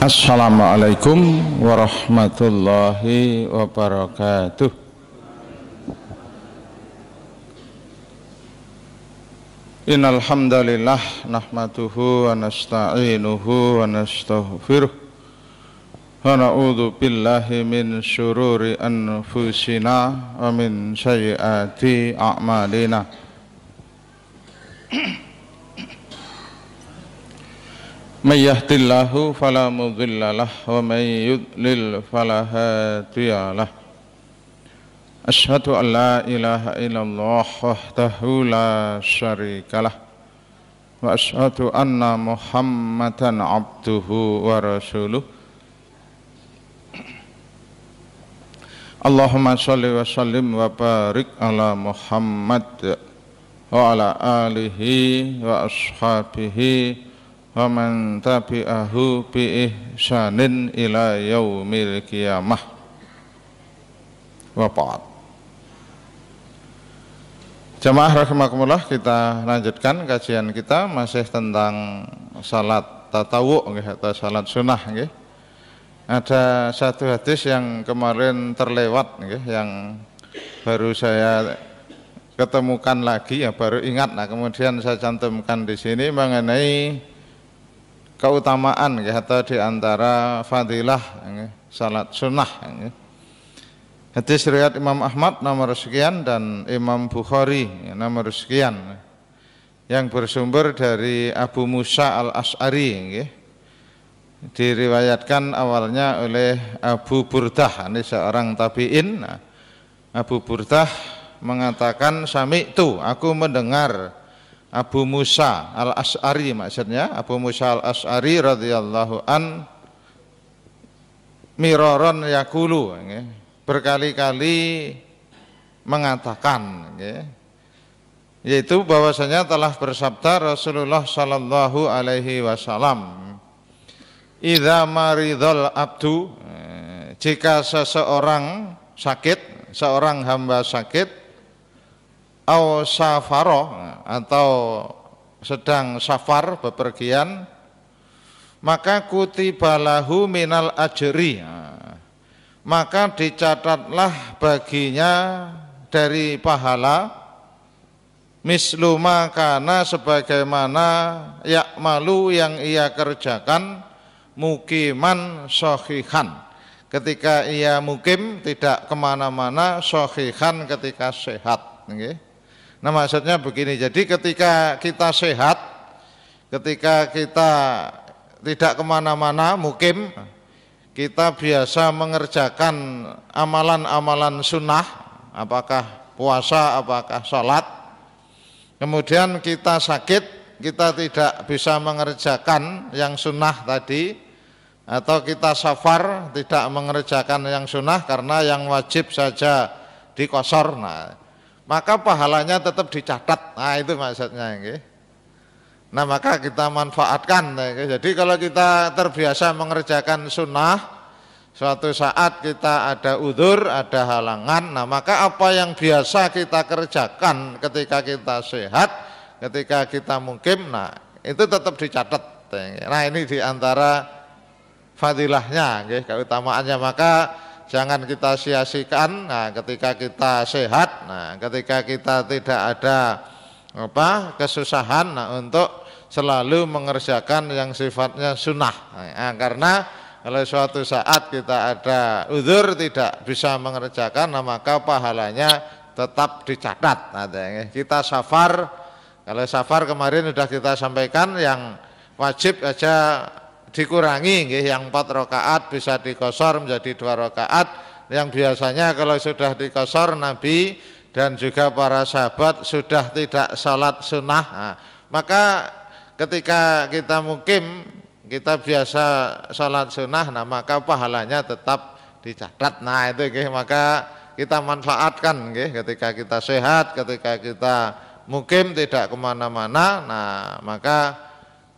Assalamualaikum warahmatullahi wabarakatuh. Innal hamdalillah nahmaduhu wa nasta'inuhu wa nastaghfiruh wa na'udzu billahi min syururi anfusina wa min sayyiati a'malina. May yahdihillahu fala mudilla lahu wa may yudlil fala hadiya lahu. Asyhadu an la ilaha illallah wahdahu la syarika lahu wa asyhadu anna Muhammadan abduhu wa rasuluh. Allahumma shalli wa sallim wa barik ala Muhammad wa ala alihi wa ashabihi wa man tabi'ahu bi ihsanin ila yaumil qiyamah. Wa ba'd. Jamaah rahimakumullah, kita lanjutkan kajian kita masih tentang salat tatawu atau salat sunnah nggih. Ada satu hadis yang kemarin terlewat nggih, yang baru saya ketemukan lagi, ya baru ingat. Nah, kemudian saya cantumkan di sini mengenai keutamaan ya, atau diantara fadilah ya, salat sunnah ya. Hadis riwayat Imam Ahmad nomor sekian dan Imam Bukhari ya, nomor sekian, yang bersumber dari Abu Musa al-Ash'ari ya. Diriwayatkan awalnya oleh Abu Burdah, ini seorang tabi'in. Nah, Abu Burdah mengatakan sami'tu, aku mendengar Abu Musa al-Ash'ari, maksudnya Abu Musa al-Ash'ari radhiyallahu an miraron yakulu, berkali-kali mengatakan, yaitu bahwasanya telah bersabda Rasulullah sallallahu alaihi wasallam, idza maridul abdu, jika seseorang sakit, seorang hamba sakit, au safaro, atau sedang safar bepergian, maka kutibalahu minal ajri, maka dicatatlah baginya dari pahala misluma kana, sebagaimana yakmalu yang ia kerjakan mukiman sohihan, ketika ia mukim tidak kemana-mana, sohihan ketika sehat. Nah, maksudnya begini, jadi ketika kita sehat, ketika kita tidak kemana-mana, mukim, kita biasa mengerjakan amalan-amalan sunnah, apakah puasa, apakah sholat. Kemudian kita sakit, kita tidak bisa mengerjakan yang sunnah tadi, atau kita safar, tidak mengerjakan yang sunnah karena yang wajib saja dikosor. Nah, maka pahalanya tetap dicatat. Nah, itu maksudnya. Nah, maka kita manfaatkan. Jadi kalau kita terbiasa mengerjakan sunnah, suatu saat kita ada udzur, ada halangan, nah maka apa yang biasa kita kerjakan ketika kita sehat, ketika kita mukim, nah itu tetap dicatat. Nah, ini diantara fadilahnya, keutamaannya. Maka jangan kita sia-siakan. Nah, ketika kita sehat, nah ketika kita tidak ada kesusahan, nah untuk selalu mengerjakan yang sifatnya sunnah. Nah, karena kalau suatu saat kita ada udzur tidak bisa mengerjakan, nah maka pahalanya tetap dicatat. Nah, kita safar, kalau safar kemarin sudah kita sampaikan, yang wajib aja dikurangi, yang 4 rakaat bisa dikosor menjadi 2 rakaat, yang biasanya kalau sudah dikosor Nabi dan juga para sahabat sudah tidak salat sunnah. Nah, maka ketika kita mukim, kita biasa salat sunnah, nah maka pahalanya tetap dicatat. Nah, itu maka kita manfaatkan ketika kita sehat, ketika kita mukim tidak kemana-mana, nah maka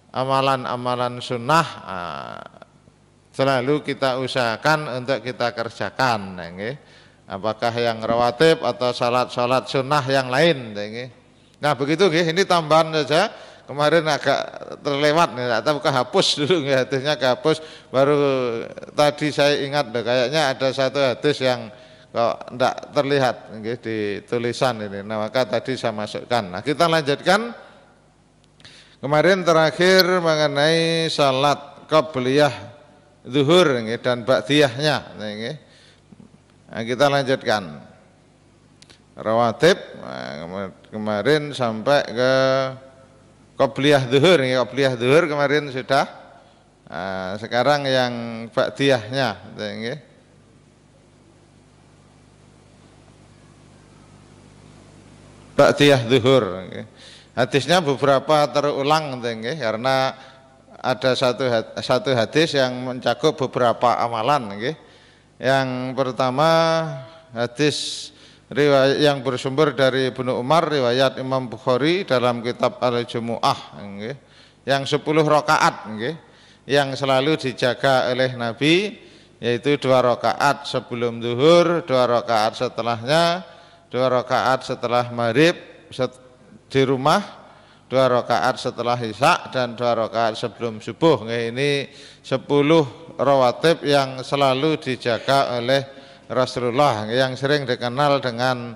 amalan-amalan sunnah selalu kita usahakan untuk kita kerjakan. Apakah yang rawatib atau salat-salat sunnah yang lain. Nah, begitu ini tambahan saja. kemarin agak terlewat nih, atau kehapus dulu nih, hadisnya kehapus. Baru tadi saya ingat deh, kayaknya ada satu hadis yang kok tidak terlihat di tulisan ini. Nah, maka tadi saya masukkan. Nah, kita lanjutkan. Kemarin terakhir mengenai salat qabliyah zuhur dan ba'diyahnya. Nah, kita lanjutkan. Rawatib kemarin sampai ke qabliyah zuhur. Qabliyah zuhur kemarin sudah. Nah, sekarang yang ba'diyahnya. Ba'diyah zuhur. Hadisnya beberapa terulang karena ada satu hadis yang mencakup beberapa amalan. Yang pertama hadis riwayat yang bersumber dari Ibnu Umar, riwayat Imam Bukhari dalam kitab Al-Jumu'ah, yang 10 rakaat yang selalu dijaga oleh Nabi, yaitu 2 rakaat sebelum zuhur, 2 rakaat setelahnya, 2 rakaat setelah maghrib di rumah, 2 rakaat setelah isya, dan 2 rakaat sebelum subuh. Ini 10 rawatib yang selalu dijaga oleh Rasulullah, yang sering dikenal dengan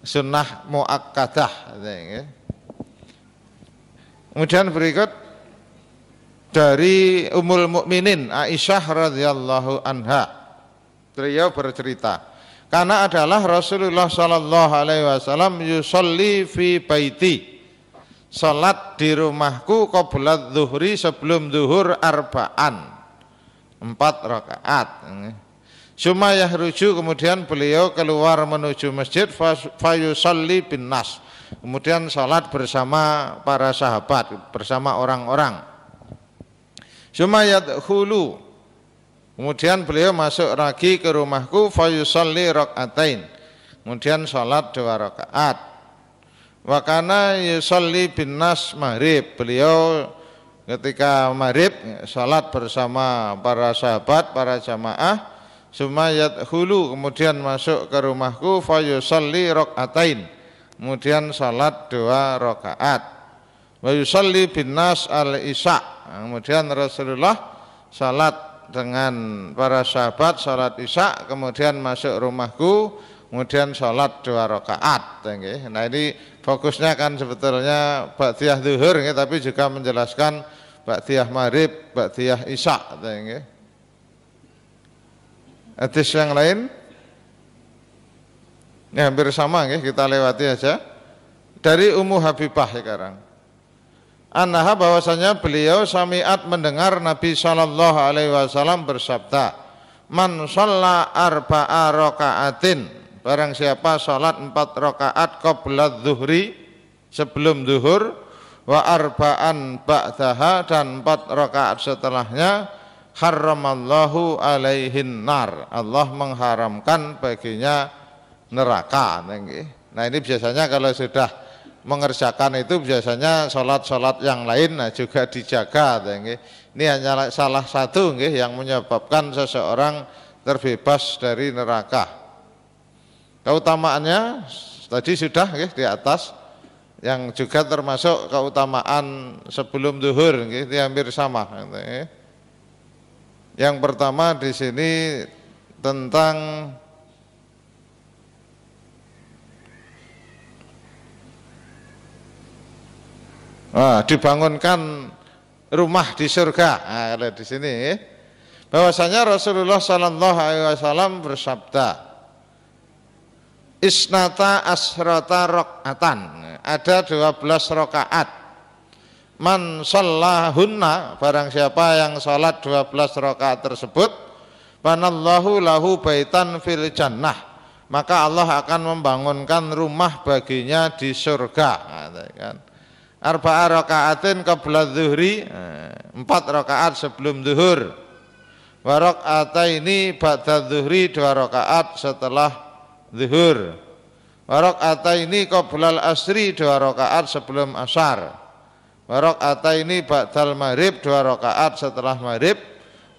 sunnah muakkadah. Kemudian berikut dari Ummul Mukminin Aisyah radhiyallahu anha, beliau bercerita, karena adalah Rasulullah sallallahu alaihi wasallam yusolli fi baiti, salat di rumahku qabla zuhri, sebelum zuhur arba'an, 4 rakaat. Suma yahruju, kemudian beliau keluar menuju masjid, fayusalli bin nas, kemudian salat bersama para sahabat, bersama orang-orang. Suma yadkhulu, kemudian beliau masuk lagi ke rumahku, fayusalli rakaatain, kemudian salat 2 rakaat. Wa kana yusalli bin nas maghrib, beliau ketika maghrib salat bersama para sahabat, para jamaah. Sumayat hulu, kemudian masuk ke rumahku, fayusalli rakaatain, kemudian salat 2 rakaat. Wa yusalli bin nas al-isya, kemudian Rasulullah salat dengan para sahabat salat isya, kemudian masuk rumahku, kemudian salat 2 rakaat. Nah, ini fokusnya kan sebetulnya ba'diyah zuhur, tapi juga menjelaskan ba'diyah maghrib, ba'diyah isya. Hadis yang lain ini hampir sama, kita lewati aja. Dari Ummu Habibah sekarang, annaha, bahwasanya beliau sami'at, mendengar Nabi sallallahu alaihi wasallam bersabda, man shalla arba'a raka'atin, barang siapa salat 4 rakaat qabla zuhri, sebelum zuhur, wa arba'an ba'daha, dan 4 rakaat setelahnya, haramallahu alaihin nar, Allah mengharamkan baginya neraka. Nah, ini biasanya kalau sudah mengerjakan itu biasanya sholat-sholat yang lain juga dijaga. Ini hanya salah satu yang menyebabkan seseorang terbebas dari neraka. Keutamaannya tadi sudah di atas, yang juga termasuk keutamaan sebelum zuhur, ini hampir sama. Yang pertama di sini tentang dibangunkan rumah di surga. Nah, kalau di sini bahwasanya Rasulullah sallallahu alaihi wasallam bersabda, isnata asrata rakaatan, ada 12 rakaat. Man shallahunna, barang siapa yang salat 12 rakaat tersebut, banallahu lahu baitan fil jannah, maka Allah akan membangunkan rumah baginya di surga. Arba'a rakaatin qabla zuhri, 4 rakaat sebelum zuhur. Wa raka'ataini ba'da zuhri, 2 rakaat setelah zuhur. Wa raka'ataini qabla al-asri, 2 rakaat sebelum asar. Wa raka'ataini ba'dal maghrib, 2 rakaat setelah maghrib.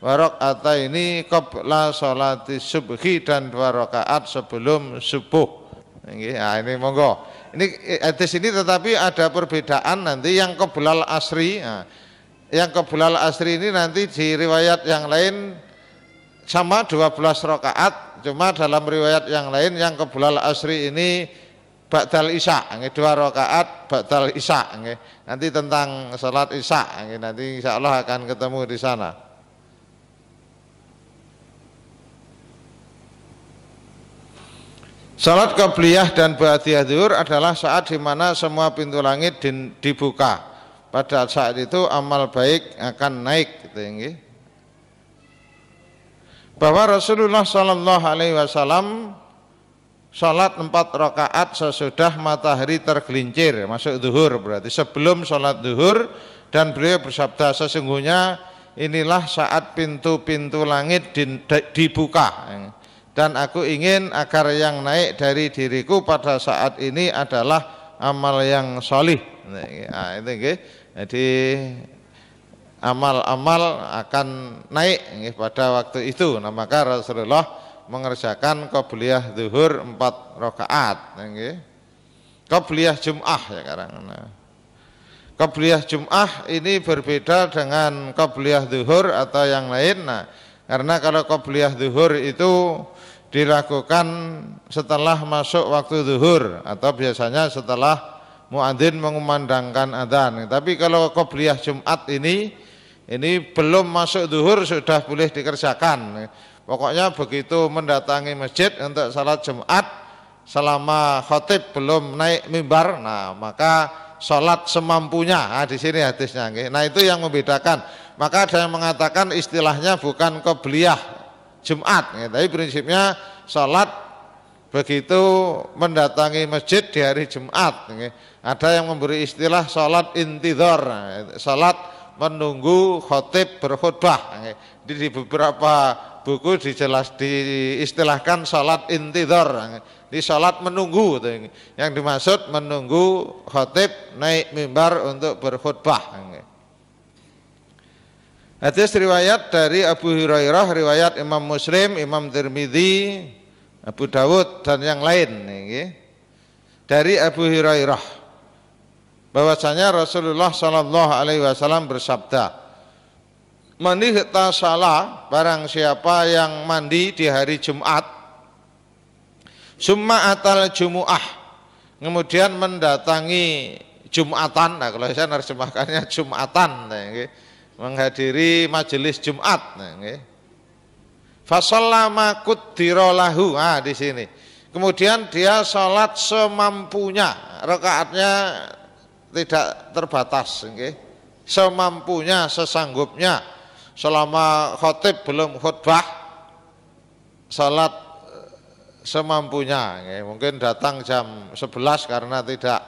Wa raka'ataini qabla sholati subhi, dan 2 rakaat sebelum subuh. Nah, ini monggo ini hadis ini tetapi ada perbedaan nanti yang qoblal asri. Nah, yang qoblal asri ini nanti di riwayat yang lain sama 12 rakaat, cuma dalam riwayat yang lain yang qoblal asri ini ba'dal isya, 2 rakaat ba'dal isya. Nanti tentang salat isya, nanti insya Allah akan ketemu di sana. Salat qabliyah dan ba'diyah zuhur adalah saat di mana semua pintu langit dibuka. Pada saat itu amal baik akan naik, gitu ya. Bahwa Rasulullah Shallallahu Alaihi Wasallam salat 4 rakaat sesudah matahari tergelincir, masuk zuhur berarti sebelum salat zuhur, dan beliau bersabda, sesungguhnya inilah saat pintu-pintu langit dibuka. Dan aku ingin agar yang naik dari diriku pada saat ini adalah amal yang solih. Nah, itu, jadi amal-amal akan naik pada waktu itu. Nah, maka Rasulullah mengerjakan qobliyah zuhur 4 rakaat. Qobliyah Jum'ah ya sekarang. Qobliyah Jum'ah ini berbeda dengan qobliyah zuhur atau yang lain. Nah, karena kalau qobliyah zuhur itu dilakukan setelah masuk waktu zuhur atau biasanya setelah muadzin mengumandangkan adzan. Tapi kalau qobliyah Jumat ini belum masuk zuhur sudah boleh dikerjakan. Pokoknya begitu mendatangi masjid untuk salat Jumat, selama khatib belum naik mimbar, nah maka salat semampunya. Nah, di sini hadisnya. Nah, itu yang membedakan. Maka ada yang mengatakan istilahnya bukan qobliyah Jumat, tapi prinsipnya salat begitu mendatangi masjid di hari Jumat. Ada yang memberi istilah salat intidhar, salat menunggu khatib berkhutbah. Di beberapa buku diistilahkan salat intidhar, di salat menunggu. Yang dimaksud menunggu khatib naik mimbar untuk berkhutbah. Hadis riwayat dari Abu Hurairah, riwayat Imam Muslim, Imam Tirmidzi, Abu Dawud dan yang lain. Dari Abu Hurairah bahwasanya Rasulullah Shallallahu Alaihi Wasallam bersabda, man ihtasala, barang siapa yang mandi di hari Jumat, summa atal jumu'ah, kemudian mendatangi Jumatan. Nah, kalau saya nerjemahkannya Jumatan, menghadiri majelis Jumat. Fasallama kuddira lahu. Nah, di sini. Kemudian dia salat semampunya, rakaatnya tidak terbatas, semampunya, sesanggupnya. Selama khatib belum khutbah, salat semampunya. Mungkin datang jam 11 karena tidak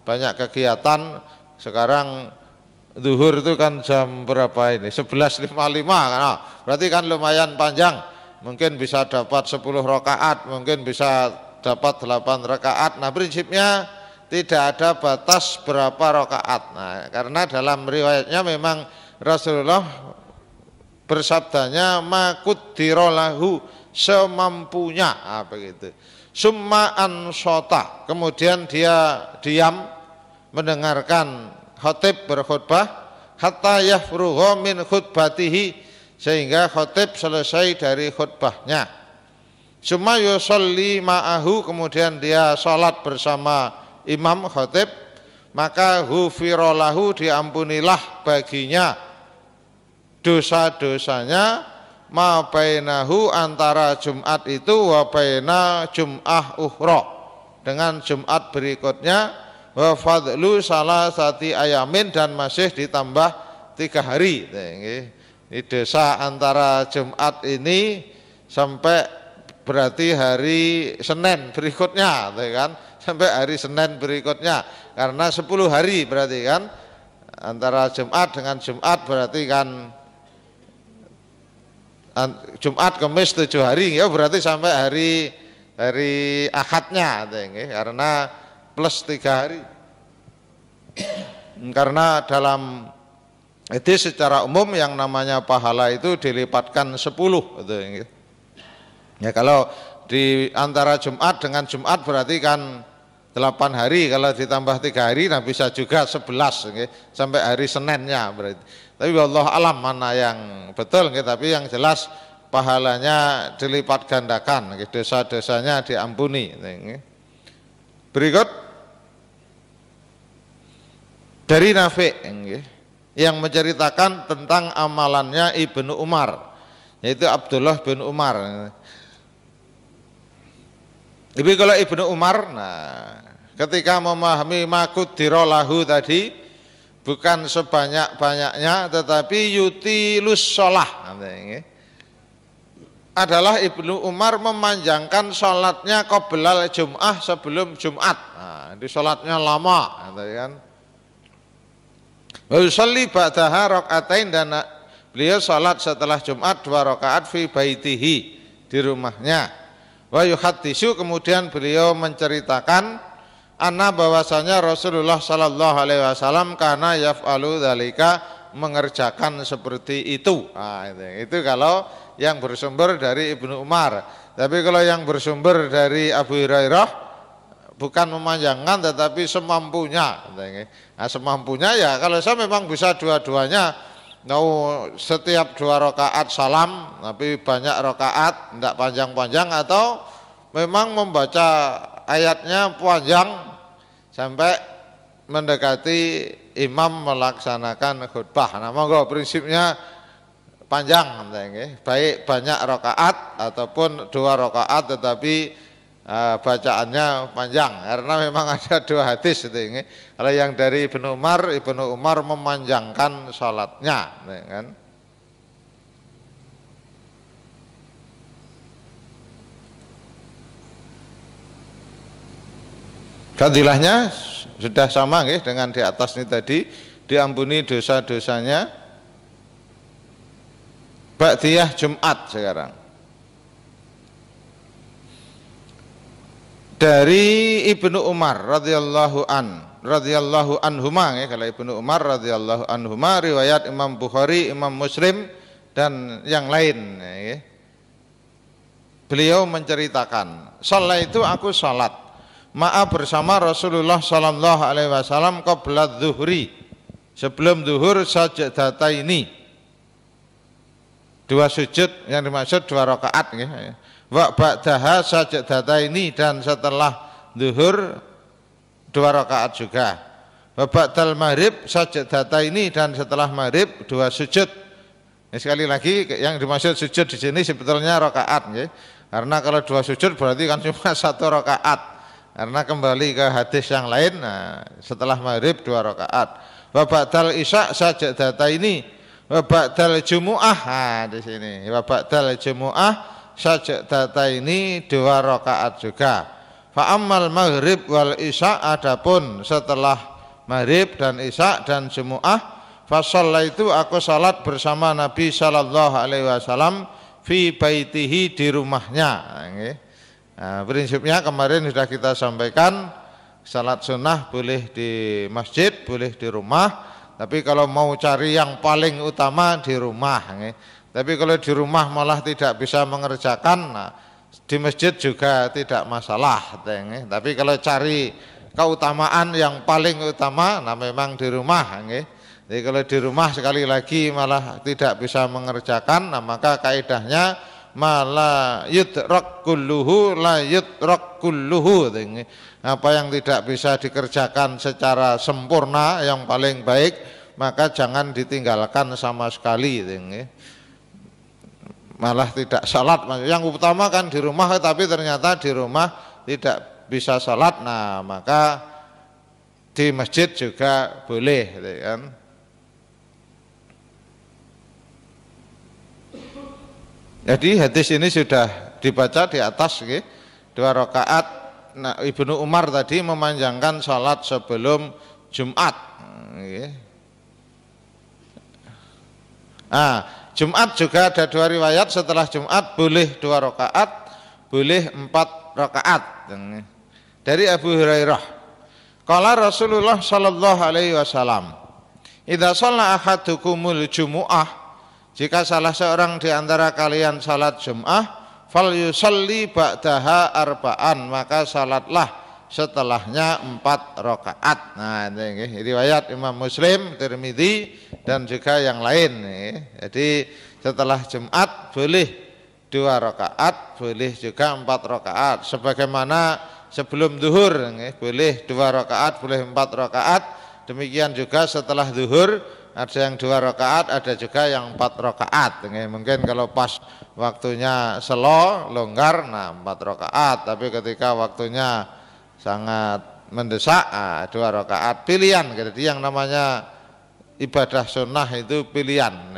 banyak kegiatan. Sekarang zuhur itu kan jam berapa ini? 11.55 kan? Berarti kan lumayan panjang. Mungkin bisa dapat 10 rakaat, mungkin bisa dapat 8 rakaat. Nah, prinsipnya tidak ada batas berapa rakaat. Nah, karena dalam riwayatnya memang Rasulullah bersabdanya makuddira lahu, semampunya. Nah, begitu. Summa ansota, kemudian dia diam mendengarkan khatib berkhutbah hatta yafrugha min khutbatihi, sehingga khatib selesai dari khutbahnya. Summa yusolli ma'ahu, kemudian dia salat bersama imam khatib, maka ghufira lahu, diampunilah baginya dosa-dosanya, ma bainahu, antara Jumat itu, wa baina jum'ah ukhra, dengan Jumat berikutnya, wa fadlu salasati ayamin, dan masih ditambah 3 hari. Ini dosa antara Jumat ini sampai berarti hari Senin berikutnya, kan? Sampai hari Senin berikutnya, karena 10 hari berarti kan, antara Jumat dengan Jumat berarti kan Jumat Kamis 7 hari, ya berarti sampai hari Ahadnya, karena plus 3 hari. Karena dalam hadis secara umum yang namanya pahala itu dilipatkan 10 gitu. Ya, kalau di antara Jumat dengan Jumat berarti kan 8 hari, kalau ditambah 3 hari, nah bisa juga 11, okay? Sampai hari Seninnya berarti. Tapi wallahu alam mana yang betul, okay? Tapi yang jelas pahalanya dilipat gandakan, okay? Dosa-dosanya diampuni. Okay? Berikut dari Nafi', okay? Yang menceritakan tentang amalannya Ibnu Umar, yaitu Abdullah bin Umar. Tapi kalau Ibnu Umar, nah ketika memahami makudiro lahu tadi, bukan sebanyak-banyaknya, tetapi yutilus sholah, adalah Ibnu Umar memanjangkan sholatnya qoblal Jum'ah, sebelum Jumat. Nah, di sholatnya lama, kan? Wa yusalli ba'daha rakaatain, dan beliau sholat setelah Jumat 2 rakaat fi baitihi, di rumahnya. Wa yuhaddisu, kemudian beliau menceritakan anna bahwasanya Rasulullah sallallahu alaihi wasallam karena yaf'alu dzalika, mengerjakan seperti itu. Nah, itu kalau yang bersumber dari Ibnu Umar. Tapi kalau yang bersumber dari Abu Hurairah, bukan memanjangkan tetapi semampunya. Nah, semampunya ya kalau saya memang bisa dua-duanya, mau setiap 2 rakaat salam tapi banyak rakaat, tidak panjang-panjang, atau memang membaca ayatnya panjang sampai mendekati imam melaksanakan khutbah. Nah, monggo prinsipnya panjang, baik banyak rakaat ataupun 2 rakaat tetapi bacaannya panjang, karena memang ada 2 hadis itu. Kalau yang dari Ibnu Umar memanjangkan salatnya, kan? Fadilahnya sudah sama dengan di atas ini tadi, diampuni dosa-dosanya ba'diyah Jumat. Sekarang dari Ibnu Umar radhiyallahu anhuma, kalau Ibnu Umar radhiyallahu anhuma riwayat Imam Bukhari, Imam Muslim dan yang lain, beliau menceritakan, salat itu aku salat ma'a bersama Rasulullah sallallahu alaihi wasallam qabla dzuhri, sebelum zuhur, sajdataini, 2 sujud, yang dimaksud 2 rakaat, wa ba'daha sajdataini, dan setelah zuhur 2 rakaat juga, wa ba'dal maghrib sajdataini, dan setelah maghrib 2 sujud. Sekali lagi, yang dimaksud sujud di sini sebetulnya rakaat, karena kalau 2 sujud berarti kan cuma 1 rakaat. Karena kembali ke hadis yang lain, nah, setelah maghrib 2 rakaat. Wa ba'dal isya sajdataini, wa ba'dal jumu'ah, nah, di sini wa ba'dal jumu'ah sajdataini, 2 rakaat juga. Fa ammal maghrib wal isya, adapun setelah maghrib dan isya dan jumu'ah, fa shallaitu, aku salat bersama Nabi sallallahu alaihi wasallam fi baitihi, di rumahnya. Nah, prinsipnya kemarin sudah kita sampaikan, salat sunnah boleh di masjid, boleh di rumah, tapi kalau mau cari yang paling utama di rumah. Tapi kalau di rumah malah tidak bisa mengerjakan, nah, di masjid juga tidak masalah. Tapi kalau cari keutamaan yang paling utama, nah memang di rumah. Jadi kalau di rumah sekali lagi malah tidak bisa mengerjakan, nah maka kaidahnya mala yudrak kulluhu la yudrak kulluhu. Apa yang tidak bisa dikerjakan secara sempurna, yang paling baik, maka jangan ditinggalkan sama sekali. Malah tidak salat, yang utama kan di rumah, tapi ternyata di rumah tidak bisa salat, nah maka di masjid juga boleh, kan? Jadi hadis ini sudah dibaca di atas, 2 rakaat. Nah, Ibnu Umar tadi memanjangkan salat sebelum Jumat. Nah, Jumat juga ada 2 riwayat, setelah Jumat boleh 2 rakaat, boleh 4 rakaat. Dari Abu Hurairah, qala Rasulullah sallallahu alaihi wasallam, idza shalla ahadukumul jumu'ah, jika salah seorang di antara kalian salat Jum'ah, fal yusalli ba'daha arba'an, maka salatlah setelahnya 4 rakaat. Nah, ini riwayat Imam Muslim, Tirmidzi dan juga yang lain. Jadi setelah Jumat boleh 2 rakaat, boleh juga 4 rakaat. Sebagaimana sebelum zuhur boleh 2 rakaat, boleh 4 rakaat. Demikian juga setelah zuhur ada yang 2 rakaat, ada juga yang 4 rakaat. Mungkin kalau pas waktunya slow, longgar, nah 4 rakaat. Tapi ketika waktunya sangat mendesak, 2 rakaat pilihan. Jadi yang namanya ibadah sunnah itu pilihan.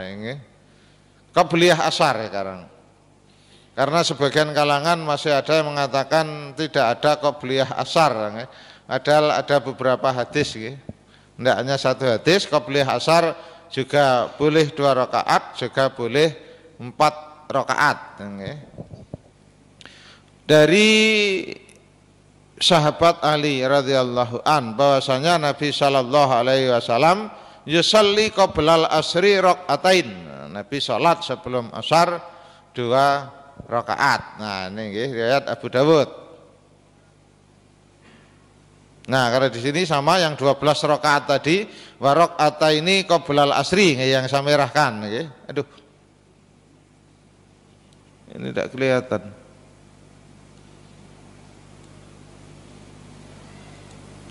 Qobliyah asar sekarang. Karena sebagian kalangan masih ada yang mengatakan tidak ada qobliyah asar. Padahal ada beberapa hadis. Tidak hanya 1 hadis, qobliyah asar juga boleh 2 rakaat, juga boleh 4 rakaat. Dari sahabat Ali radhiyallahu an bahwasanya Nabi sallallahu alaihi wasallam yusalli qoblal asri rakaatain. Nabi salat sebelum asar 2 rakaat. Nah, ini riwayat Abu Dawud. Nah, kalau di sini sama yang 12 rakaat tadi, wa rakaataini qoblal asri yang saya merahkan. Aduh, ini tidak kelihatan.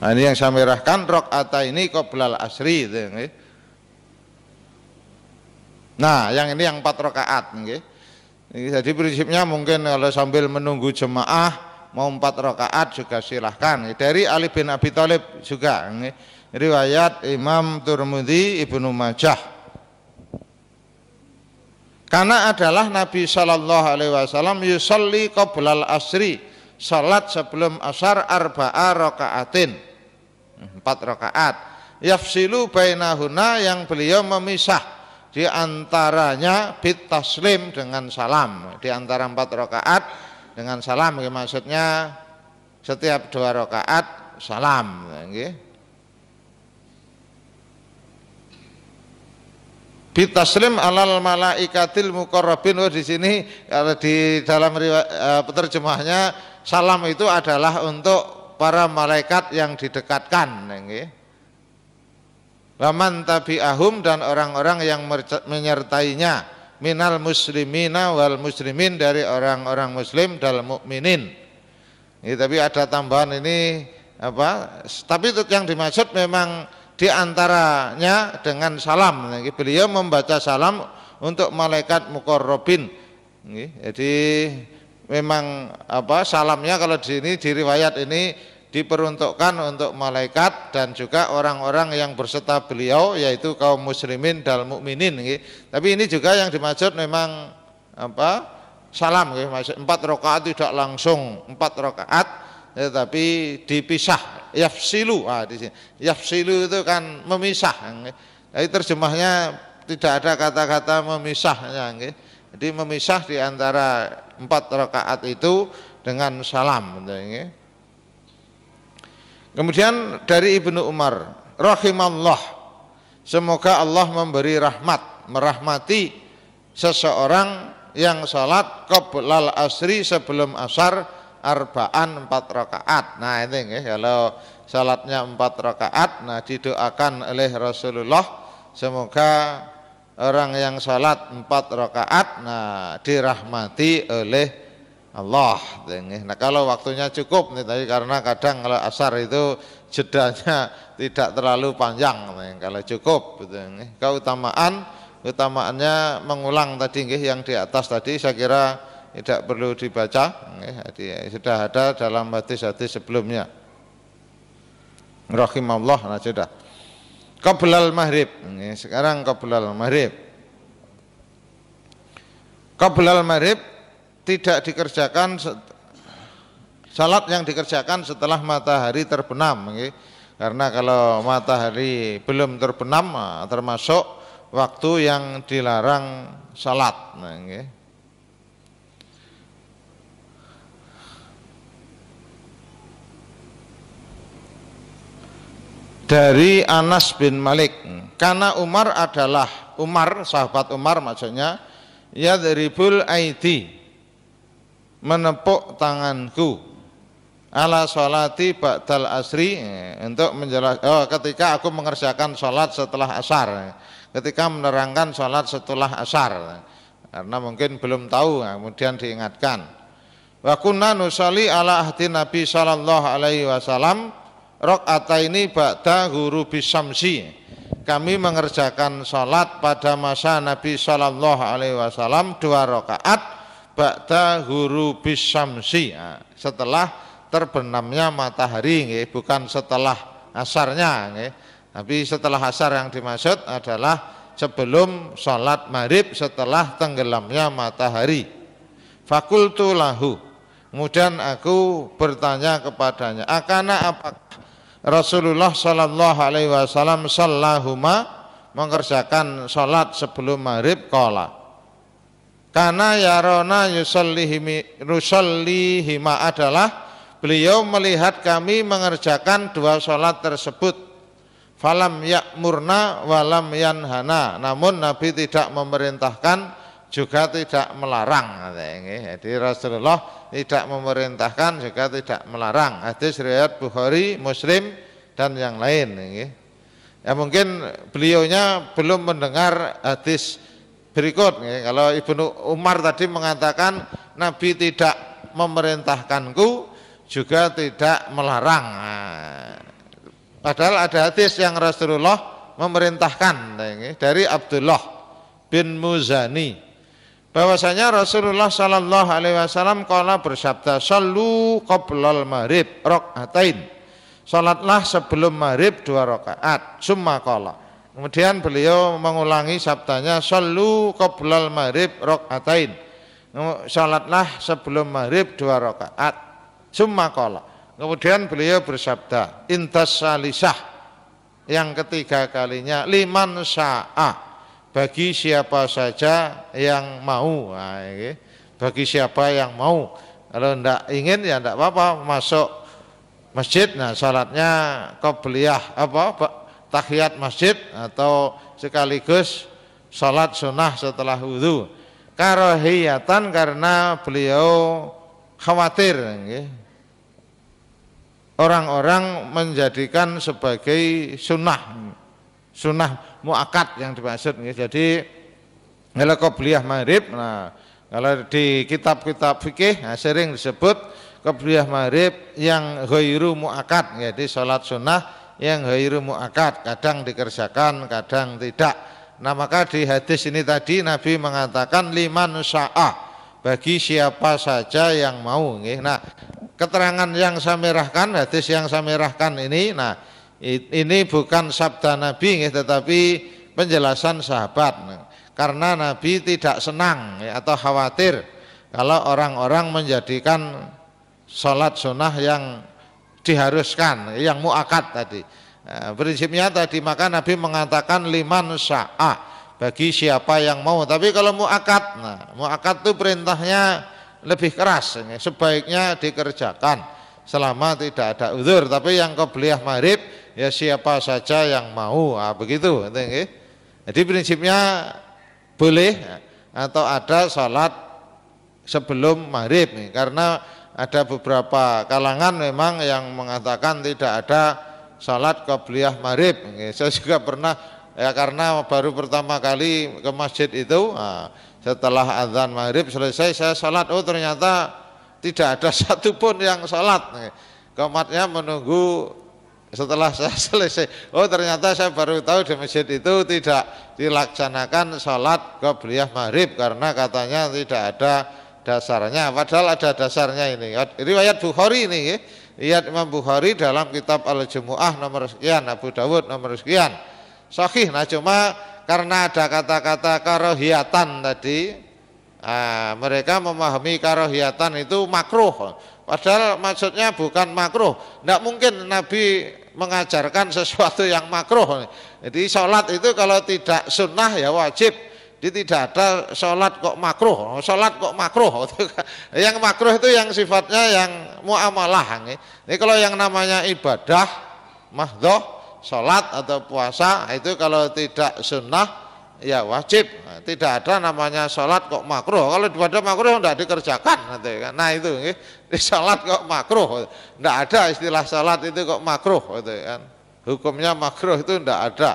Nah, ini yang saya merahkan rakaataini qoblal asri. Nah, yang ini yang 4 rakaat. Jadi prinsipnya mungkin kalau sambil menunggu jemaah mau 4 rakaat juga silahkan. Dari Ali bin Abi Thalib juga. Riwayat Imam Tirmidzi, Ibnu Majah. Karena adalah Nabi sallallahu alaihi wasallam yusalli qoblal asri, salat sebelum asar 4 rakaatin. 4 rakaat. Yafsilu bainahuna, yang beliau memisah di antaranya bit taslim dengan salam. Di antara 4 rakaat dengan salam, maksudnya setiap 2 rakaat salam. Bit taslim alal malaikatil muqarrabin. Di sini kalau di dalam terjemahnya salam itu adalah untuk para malaikat yang didekatkan. Waman tabi'ahum, dan orang-orang yang menyertainya, minal muslimina wal muslimin, dari orang-orang muslim dan mukminin. Tapi ada tambahan ini apa? Tapi itu yang dimaksud memang diantaranya dengan salam. Beliau membaca salam untuk malaikat muqarrabin. Jadi memang apa, salamnya kalau di sini di riwayat ini diperuntukkan untuk malaikat dan juga orang-orang yang berserta beliau, yaitu kaum muslimin dan mukminin. Tapi ini juga yang dimaksud memang apa, salam. Maksud 4 rakaat tidak langsung 4 rakaat, tetapi dipisah. Yafsilu, di sini yafsilu itu kan memisah. Jadi terjemahnya tidak ada kata-kata memisahnya. Jadi memisah di antara 4 rakaat itu dengan salam. Kemudian dari Ibnu Umar, rahimallah, semoga Allah memberi rahmat, merahmati seseorang yang salat qoblal asri, sebelum asar 4 rakaat. Nah ini kalau salatnya 4 rakaat, nah didoakan oleh Rasulullah semoga orang yang salat 4 rakaat nah dirahmati oleh Allah. Nah kalau waktunya cukup nih, tadi karena kadang kalau asar itu jedanya tidak terlalu panjang, kalau cukup gitu. Keutamaannya mengulang tadi yang di atas tadi, saya kira tidak perlu dibaca, sudah ada dalam hadis-hadis sebelumnya. Rahimallah, nah sudah. Qoblal maghrib, sekarang qoblal maghrib. Qoblal maghrib tidak dikerjakan, salat yang dikerjakan setelah matahari terbenam, karena kalau matahari belum terbenam termasuk waktu yang dilarang salat. Dari Anas bin Malik, karena Umar adalah sahabat Umar maksudnya, yadribul aidi, menepuk tanganku, ala sholati ba'dal asri, untuk menjelaskan ketika aku mengerjakan sholat setelah asar, ketika menerangkan sholat setelah asar, karena mungkin belum tahu, kemudian diingatkan. Wa kunna nusalli ala ahdi Nabi sallallahu alaihi wasallam rakaataini ba'da ghurubis syamsi. Kami mengerjakan sholat pada masa Nabi sallallahu alaihi wasallam 2 rakaat ba'da ghurubis syamsi, setelah terbenamnya matahari, bukan setelah asarnya, tapi setelah asar yang dimaksud adalah sebelum sholat maghrib, setelah tenggelamnya matahari. Fakultu lahu, kemudian aku bertanya kepadanya, akana apakah Rasulullah sallallahu alaihi wasallam sallahuma, mengerjakan sholat sebelum maghrib? Qala kana yarona yusallihima, adalah beliau melihat kami mengerjakan 2 sholat tersebut. Falam ya'murna walam yanhana, namun Nabi tidak memerintahkan juga tidak melarang. Jadi Rasulullah tidak memerintahkan juga tidak melarang. Hadis riwayat Bukhari, Muslim dan yang lain. Ya mungkin beliaunya belum mendengar hadis berikut. Kalau Ibnu Umar tadi mengatakan Nabi tidak memerintahkanku juga tidak melarang. Padahal ada hadis yang Rasulullah memerintahkan dari Abdullah bin Muzani, bahwasanya Rasulullah sallallahu alaihi wasallam qala bersabda, "Shallu qoblal maghrib rakaatain." Salatlah sebelum maghrib 2 rakaat. Summa qala. Kemudian beliau mengulangi sabdanya, "Shallu qoblal maghrib rakaatain." Salatlah sebelum maghrib 2 rakaat. Summa qala, kemudian beliau bersabda, intas salisah, yang ketiga kalinya, liman sya'a, bagi siapa saja yang mau. Bagi siapa yang mau. Kalau tidak ingin ya tidak apa-apa, masuk masjid, nah salatnya qobliyah tahiyat masjid, atau sekaligus salat sunnah setelah wudu. Karahiyatan, karena beliau khawatir orang-orang menjadikan sebagai sunnah muakkad yang dimaksud. Jadi kalau qobliyah maghrib, nah kalau di kitab-kitab fikih sering disebut qobliyah maghrib yang ghairu muakkad, jadi salat sunnah yang ghairu muakkad, kadang dikerjakan kadang tidak. Nah maka di hadis ini tadi Nabi mengatakan liman sya'a, bagi siapa saja yang mau. Nah keterangan yang saya merahkan, hadis yang saya merahkan ini, nah ini bukan sabda Nabi, tetapi penjelasan sahabat. Karena Nabi tidak senang atau khawatir kalau orang-orang menjadikan sholat sunnah yang diharuskan, yang muakkad tadi. Nah, prinsipnya tadi maka Nabi mengatakan liman sya'a, bagi siapa yang mau. Tapi kalau muakkad, nah muakkad itu perintahnya lebih keras, sebaiknya dikerjakan selama tidak ada uzur. Tapi yang qobliyah maghrib ya siapa saja yang mau, begitu. Jadi prinsipnya boleh atau ada salat sebelum maghrib, karena ada beberapa kalangan memang yang mengatakan tidak ada salat qobliyah maghrib. Saya juga pernah, ya karena baru pertama kali ke masjid itu, setelah azan maghrib selesai saya salat, oh ternyata tidak ada satupun yang salat. Komatnya menunggu setelah saya selesai, oh ternyata saya baru tahu di masjid itu tidak dilaksanakan salat qobliyah maghrib karena katanya tidak ada dasarnya. Padahal ada dasarnya ini. Riwayat Bukhari ini, riwayat Imam Bukhari dalam kitab Al-Jumu'ah nomor sekian, Abu Dawud nomor sekian. Sahih. Nah cuma karena ada kata-kata karohiyatan tadi, mereka memahami karohiyatan itu makruh, padahal maksudnya bukan makruh. Tidak mungkin Nabi mengajarkan sesuatu yang makruh. Jadi sholat itu kalau tidak sunnah ya wajib. Jadi tidak ada sholat kok makruh, sholat kok makruh. Yang makruh itu yang sifatnya yang muamalah. Ini kalau yang namanya ibadah mahdhoh, sholat atau puasa, itu kalau tidak sunnah ya wajib. Tidak ada namanya sholat kok makruh. Kalau pada makruh tidak dikerjakan. Nah itu sholat kok makruh. Tidak ada istilah sholat itu kok makruh. Hukumnya makruh itu tidak ada.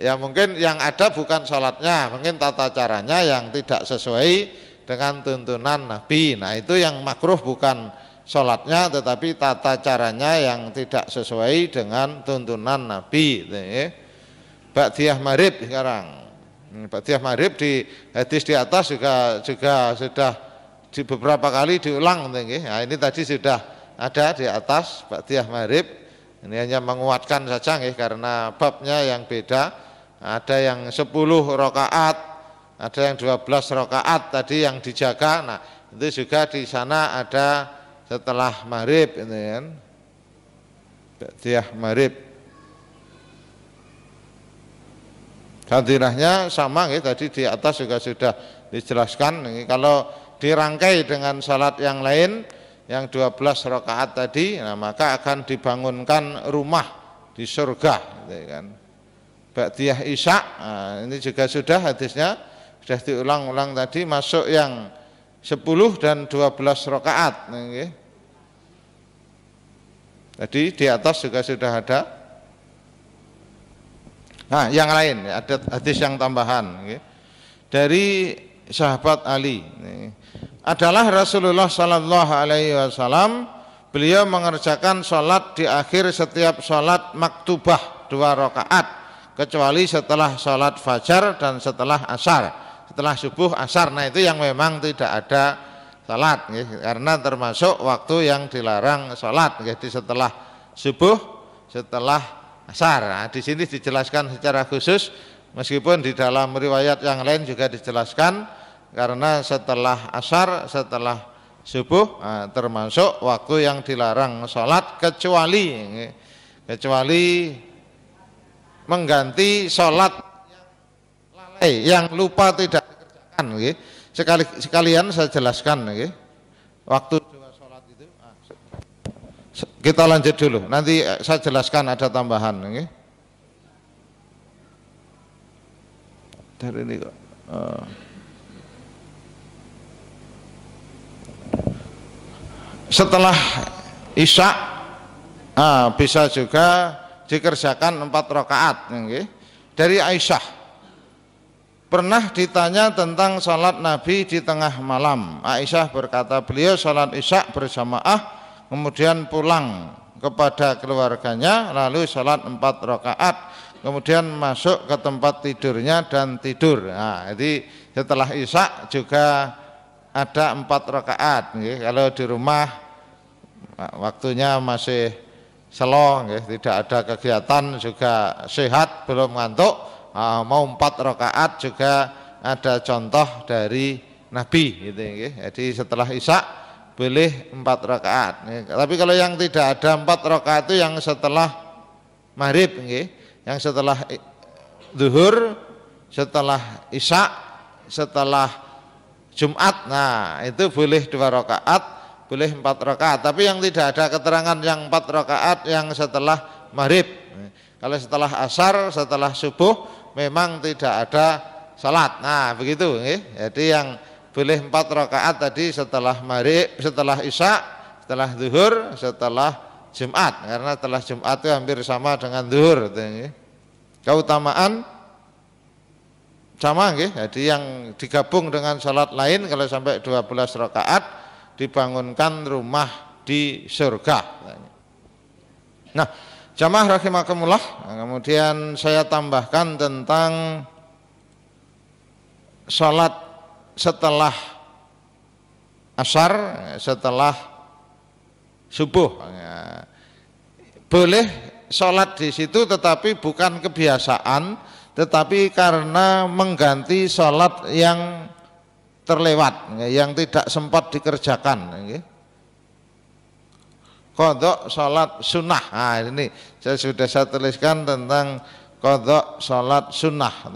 Ya mungkin yang ada bukan sholatnya, mungkin tata caranya yang tidak sesuai dengan tuntunan Nabi. Nah itu yang makruh bukan sholatnya, tetapi tata caranya yang tidak sesuai dengan tuntunan Nabi. Ba'diyah maghrib sekarang. Ba'diyah maghrib di hadis di atas juga sudah di beberapa kali diulang. Nah ini tadi sudah ada di atas ba'diyah maghrib. Ini hanya menguatkan saja karena babnya yang beda. Ada yang 10 rakaat, ada yang 12 rakaat tadi yang dijaga. Nah, itu juga di sana ada setelah maghrib ini kan. Ba'diyah maghrib. Fadilahnya sama tadi di atas juga sudah dijelaskan. Kalau dirangkai dengan salat yang lain yang 12 rakaat tadi, nah maka akan dibangunkan rumah di surga gitu kan. Ba'diyah Isya, nah, ini juga sudah hadisnya sudah diulang-ulang tadi, masuk yang 10 dan 12 rakaat. Tadi di atas juga sudah ada. Nah, yang lain ada hadis yang tambahan dari sahabat Ali. Adalah Rasulullah Sallallahu Alaihi Wasallam, beliau mengerjakan sholat di akhir setiap sholat maktubah 2 rakaat, kecuali setelah sholat fajar dan setelah asar, setelah subuh asar. Nah itu yang memang tidak ada sholat karena termasuk waktu yang dilarang sholat. Jadi setelah subuh, setelah asar. Nah, di sini dijelaskan secara khusus, meskipun di dalam riwayat yang lain juga dijelaskan, karena setelah asar, setelah subuh, nah, termasuk waktu yang dilarang sholat, kecuali mengganti sholat yang lupa tidak dikerjakan. Sekalian saya jelaskan waktu sholat itu. Kita lanjut dulu, nanti saya jelaskan ada tambahan. Dari ini kok. Setelah Isya bisa juga dikerjakan 4 rakaat. Dari Aisyah, pernah ditanya tentang salat Nabi di tengah malam. Aisyah berkata, beliau salat Isya berjamaah, kemudian pulang kepada keluarganya, lalu salat 4 rakaat, kemudian masuk ke tempat tidurnya dan tidur. Nah, jadi setelah Isya juga ada 4 rakaat. Kalau di rumah waktunya masih slow, tidak ada kegiatan, juga sehat, belum ngantuk, mau 4 rakaat juga ada contoh dari Nabi. Jadi setelah Isya boleh 4 rakaat. Tapi kalau yang tidak ada 4 rakaat itu yang setelah maghrib, yang setelah zuhur, setelah Isya, setelah Jumat, nah itu boleh 2 rakaat, boleh 4 rakaat. Tapi yang tidak ada keterangan yang 4 rakaat yang setelah maghrib. Kalau setelah asar, setelah subuh memang tidak ada salat. Nah begitu. Jadi yang boleh 4 rakaat tadi setelah maghrib, setelah Isya, setelah zuhur, setelah Jumat. Karena setelah Jumat itu hampir sama dengan zuhur. Keutamaan sama, jadi yang digabung dengan salat lain kalau sampai 12 rakaat dibangunkan rumah di surga. Nah, jamaah rahimakumullah, kemudian saya tambahkan tentang salat setelah asar, setelah subuh. Boleh salat di situ, tetapi bukan kebiasaan, tetapi karena mengganti sholat yang terlewat, yang tidak sempat dikerjakan. Qadha sholat sunnah. Nah, ini saya tuliskan tentang qadha sholat sunnah.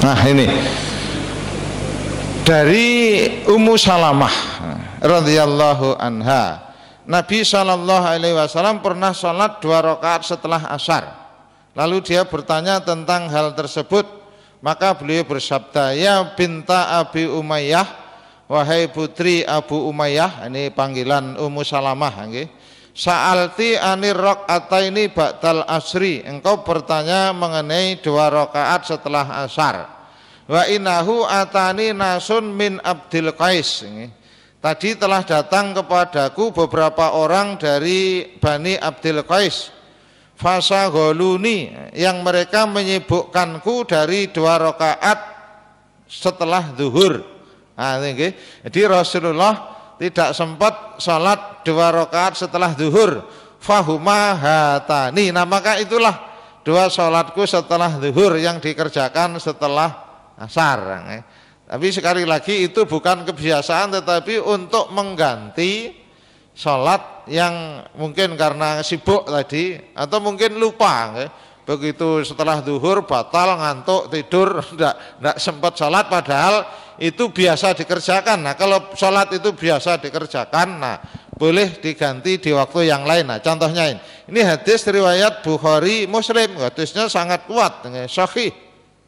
Nah ini dari Ummu Salamah radhiyallahu anha, Nabi SAW pernah sholat 2 rakaat setelah asar. Lalu dia bertanya tentang hal tersebut, maka beliau bersabda, ya binta Abi Umayyah, wahai putri Abu Umayyah, ini panggilan Ummu Salamah, okay. Sa'alti anir rakaataini ba'dal asri, engkau bertanya mengenai 2 rakaat setelah asar. Wa innahu atani nasun min Abdil Qais, tadi telah datang kepadaku beberapa orang dari Bani Abdil Qais, fasagholuni, yang mereka menyibukkanku dari 2 rakaat setelah zuhur. Nah, ini, jadi Rasulullah tidak sempat sholat 2 rakaat setelah zuhur, fahuma hatani, nah maka itulah 2 sholatku setelah zuhur yang dikerjakan setelah asar. Tapi sekali lagi itu bukan kebiasaan, tetapi untuk mengganti sholat yang mungkin karena sibuk tadi atau mungkin lupa, begitu setelah zuhur batal, ngantuk, tidur, tidak sempat sholat, padahal itu biasa dikerjakan. Nah kalau sholat itu biasa dikerjakan, nah boleh diganti di waktu yang lain. Nah contohnya ini hadis riwayat Bukhari Muslim, hadisnya sangat kuat, sahih,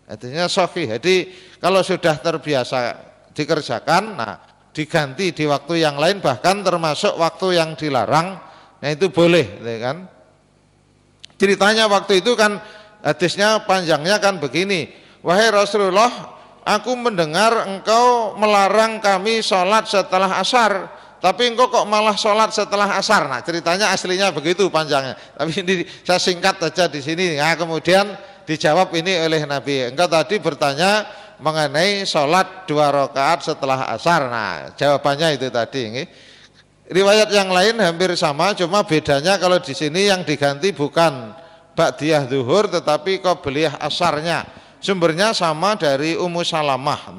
hadisnya sahih. Jadi kalau sudah terbiasa dikerjakan, nah diganti di waktu yang lain, bahkan termasuk waktu yang dilarang, nah itu boleh, kan? Ceritanya waktu itu kan hadisnya panjangnya kan begini, wahai Rasulullah, aku mendengar engkau melarang kami sholat setelah asar, tapi engkau kok malah sholat setelah asar. Nah ceritanya aslinya begitu panjangnya, tapi ini saya singkat saja di sini. Nah kemudian dijawab ini oleh Nabi, engkau tadi bertanya mengenai sholat 2 rakaat setelah asar. Nah jawabannya itu tadi. Riwayat yang lain hampir sama, cuma bedanya kalau di sini yang diganti bukan ba'diyah zuhur tetapi qobliyah asarnya. Sumbernya sama dari Ummu Salamah.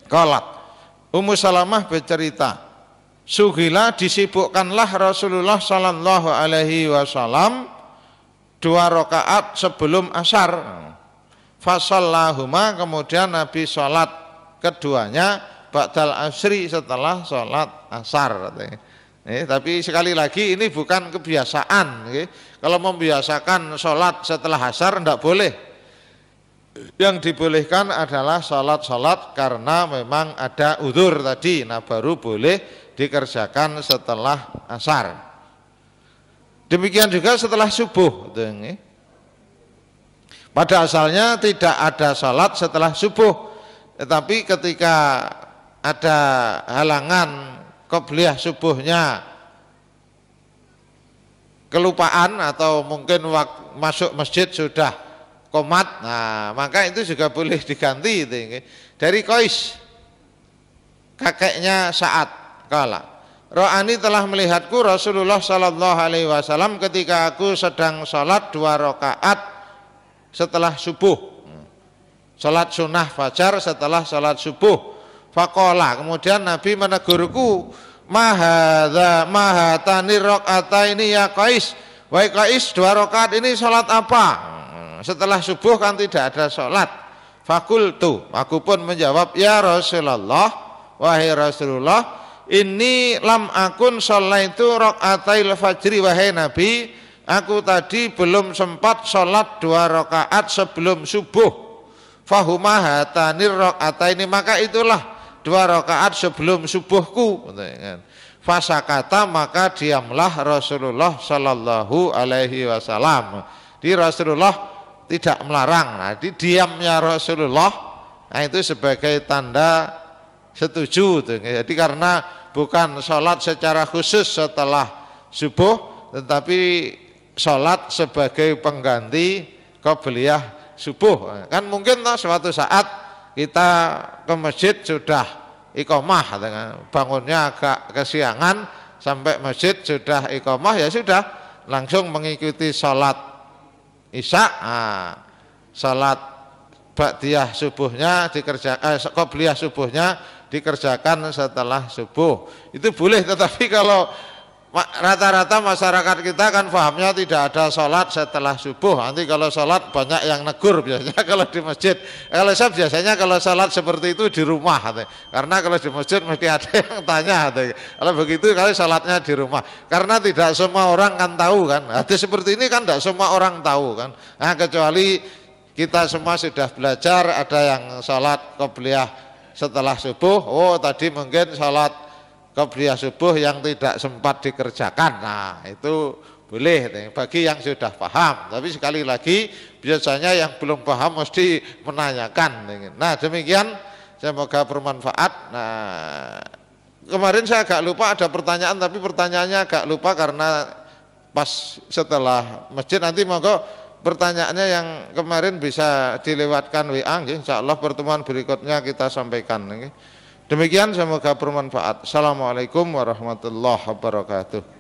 Qalat, Ummu Salamah bercerita, sughila, disibukkanlah Rasulullah sallallahu alaihi wasallam 2 rakaat sebelum asar. Fasallahuma, kemudian Nabi sholat keduanya ba'dal asri, setelah sholat asar. Tapi sekali lagi ini bukan kebiasaan. Kalau membiasakan sholat setelah asar tidak boleh. Yang dibolehkan adalah sholat-sholat karena memang ada udzur tadi, nah baru boleh dikerjakan setelah asar. Demikian juga setelah subuh. Pada asalnya tidak ada sholat setelah subuh, tetapi ketika ada halangan qobliyah subuhnya, kelupaan atau mungkin masuk masjid sudah komat, nah maka itu juga boleh diganti. Dari Qais, kakeknya Sa'ad, kala Ro'ani telah melihatku Rasulullah sallallahu alaihi wasallam ketika aku sedang sholat 2 rakaat setelah subuh, sholat sunnah fajar setelah sholat subuh. Faqala, kemudian Nabi menegurku, mahatani rakaataini ya Qais, wahai Qais, 2 rakaat ini sholat apa? Setelah subuh kan tidak ada sholat. Fakultu, aku pun menjawab, ya Rasulullah, wahai Rasulullah, ini lam akun sholaitu rakaatil fajri, wahai Nabi, aku tadi belum sempat sholat 2 rakaat sebelum subuh. Fahuma hatanir rakaataini, maka itulah 2 rakaat sebelum subuhku. Fasakata, maka diamlah Rasulullah sallallahu alaihi wasallam. Di Rasulullah tidak melarang. Nah, di diamnya Rasulullah, nah itu sebagai tanda setuju. Jadi karena bukan sholat secara khusus setelah subuh, tetapi sholat sebagai pengganti qobliyah subuh. Kan mungkin suatu saat kita ke masjid sudah iqomah, bangunnya agak kesiangan, sampai masjid sudah iqomah, ya sudah langsung mengikuti sholat isya, sholat ba'diyah subuhnya dikerjakan, qobliyah subuhnya dikerjakan setelah subuh. Itu boleh, tetapi kalau rata-rata masyarakat kita kan pahamnya tidak ada sholat setelah subuh. Nanti kalau sholat banyak yang negur biasanya kalau di masjid. Kalau saya biasanya kalau sholat seperti itu di rumah, karena kalau di masjid mesti ada yang tanya. Kalau begitu kali sholatnya di rumah, karena tidak semua orang kan tahu kan. Hadis seperti ini kan tidak semua orang tahu kan. Nah, kecuali kita semua sudah belajar, ada yang sholat qobliyah setelah subuh. Oh tadi mungkin sholat qobliyah subuh yang tidak sempat dikerjakan. Nah itu boleh bagi yang sudah paham. Tapi sekali lagi biasanya yang belum paham mesti menanyakan. Nah demikian, semoga bermanfaat. Nah kemarin saya agak lupa ada pertanyaan, tapi pertanyaannya agak lupa karena pas setelah masjid. Nanti monggo pertanyaannya yang kemarin bisa dilewatkan WA, insya Allah pertemuan berikutnya kita sampaikan. Demikian, semoga bermanfaat. Assalamualaikum warahmatullahi wabarakatuh.